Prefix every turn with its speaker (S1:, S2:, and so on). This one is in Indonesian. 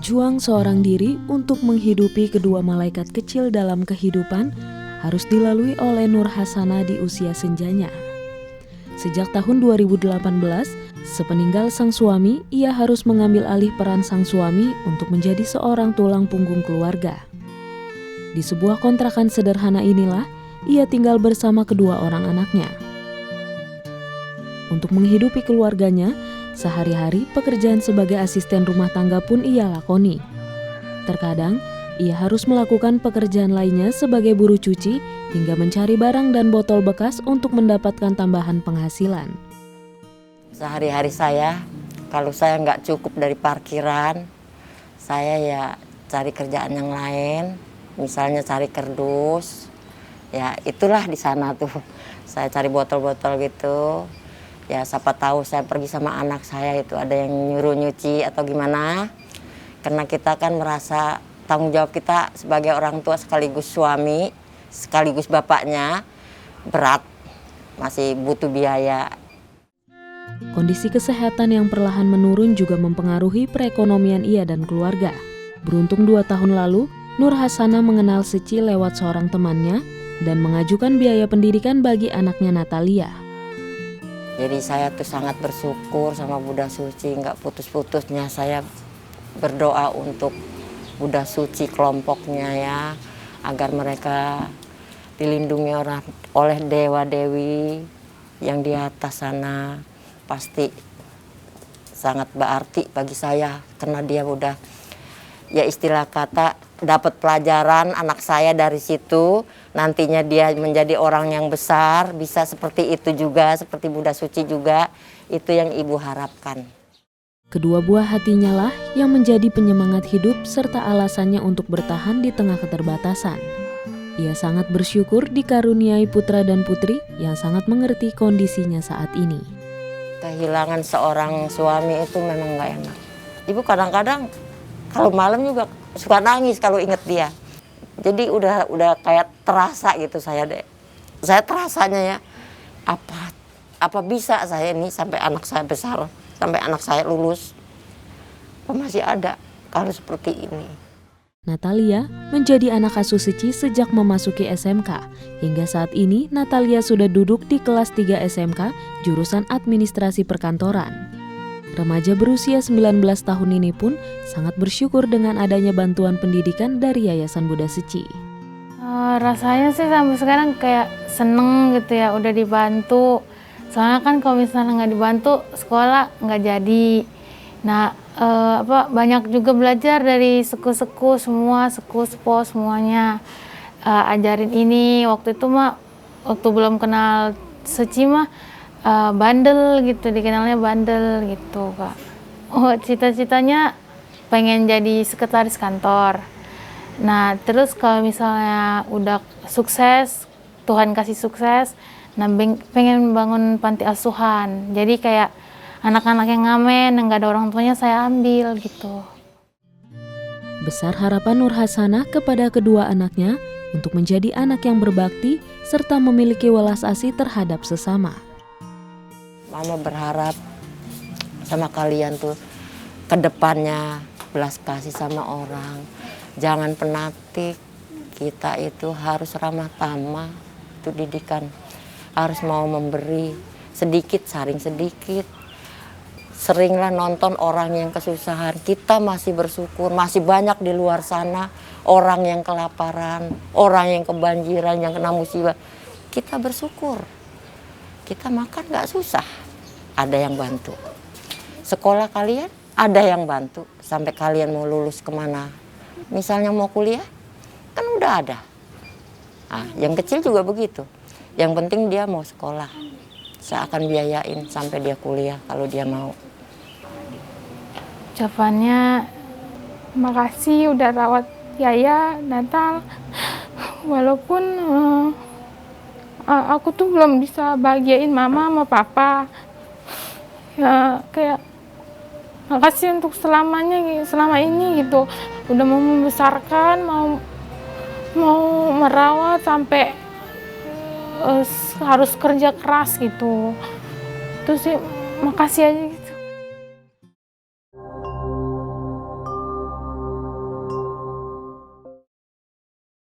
S1: Berjuang seorang diri untuk menghidupi kedua malaikat kecil dalam kehidupan harus dilalui oleh Nur Hasana di usia senjanya. Sejak tahun 2018, sepeninggal sang suami, ia harus mengambil alih peran sang suami untuk menjadi seorang tulang punggung keluarga. Di sebuah kontrakan sederhana inilah, ia tinggal bersama kedua orang anaknya. Untuk menghidupi keluarganya, sehari-hari pekerjaan sebagai asisten rumah tangga pun ia lakoni. Terkadang, ia harus melakukan pekerjaan lainnya sebagai buruh cuci hingga mencari barang dan botol bekas untuk mendapatkan tambahan penghasilan.
S2: Sehari-hari saya, kalau saya nggak cukup dari parkiran, saya ya cari kerjaan yang lain, misalnya cari kardus, ya itulah di sana tuh. Saya cari botol-botol gitu. Ya siapa tahu saya pergi sama anak saya itu ada yang nyuruh nyuci atau gimana. Karena kita kan merasa tanggung jawab kita sebagai orang tua sekaligus suami, sekaligus bapaknya berat, masih butuh biaya.
S1: Kondisi kesehatan yang perlahan menurun juga mempengaruhi perekonomian ia dan keluarga. Beruntung 2 tahun lalu, Nur Hasana mengenal Seci lewat seorang temannya dan mengajukan biaya pendidikan bagi anaknya Natalia.
S2: Jadi saya tuh sangat bersyukur sama Bunda Suci, nggak putus-putusnya saya berdoa untuk Bunda Suci kelompoknya ya, agar mereka dilindungi oleh dewa-dewi yang di atas sana. Pasti sangat berarti bagi saya karena dia udah ya istilah kata dapat pelajaran anak saya dari situ, nantinya dia menjadi orang yang besar, bisa seperti itu juga, seperti Bunda Suci juga, itu yang ibu harapkan.
S1: Kedua buah hatinya lah yang menjadi penyemangat hidup serta alasannya untuk bertahan di tengah keterbatasan. Ia sangat bersyukur dikaruniai putra dan putri yang sangat mengerti kondisinya saat ini.
S2: Kehilangan seorang suami itu memang nggak enak. Ibu kadang-kadang kalau malam juga suka nangis kalau inget dia. Jadi udah kayak terasa gitu saya deh. Saya terasanya ya apa bisa saya ini sampai anak saya besar, sampai anak saya lulus. Apa masih ada kalau seperti ini.
S1: Natalia menjadi anak asuh Seci sejak memasuki SMK. Hingga saat ini Natalia sudah duduk di kelas 3 SMK jurusan Administrasi Perkantoran. Remaja berusia 19 tahun ini pun sangat bersyukur dengan adanya bantuan pendidikan dari Yayasan Bunda Suci.
S3: Rasanya sih sampai sekarang kayak seneng gitu ya, udah dibantu. Soalnya kan kalau misalnya nggak dibantu, sekolah nggak jadi. Nah, banyak juga belajar dari seku-seku semua, seku-sepo semuanya. Ajarin ini, waktu itu mah, waktu belum kenal Suci mah, bandel gitu, dikenalnya bandel gitu Kak. Cita-citanya pengen jadi sekretaris kantor. Nah terus kalau misalnya udah sukses, Tuhan kasih sukses, nah pengen bangun panti asuhan. Jadi kayak anak-anak yang ngamen, yang gak ada orang tuanya saya ambil gitu.
S1: Besar harapan Nur Hasana kepada kedua anaknya untuk menjadi anak yang berbakti serta memiliki welas asih terhadap sesama.
S2: Mama berharap sama kalian tuh ke depannya belas kasih sama orang. Jangan penatik, kita itu harus ramah tamah, itu didikan. Harus mau memberi, sedikit saring sedikit. Seringlah nonton orang yang kesusahan, kita masih bersyukur, masih banyak di luar sana orang yang kelaparan, orang yang kebanjiran, yang kena musibah. Kita bersyukur, kita makan gak susah, ada yang bantu. Sekolah kalian ada yang bantu, sampai kalian mau lulus kemana. Misalnya mau kuliah, kan udah ada. Nah, yang kecil juga begitu, yang penting dia mau sekolah. Saya akan biayain sampai dia kuliah kalau dia mau.
S4: Ucapannya, makasih udah rawat Yaya, Natal. Walaupun aku tuh belum bisa bahagiain Mama sama Papa. Ya kayak makasih untuk selamanya, selama ini gitu. Udah mau membesarkan, mau merawat sampai harus kerja keras gitu. Terus sih makasih aja.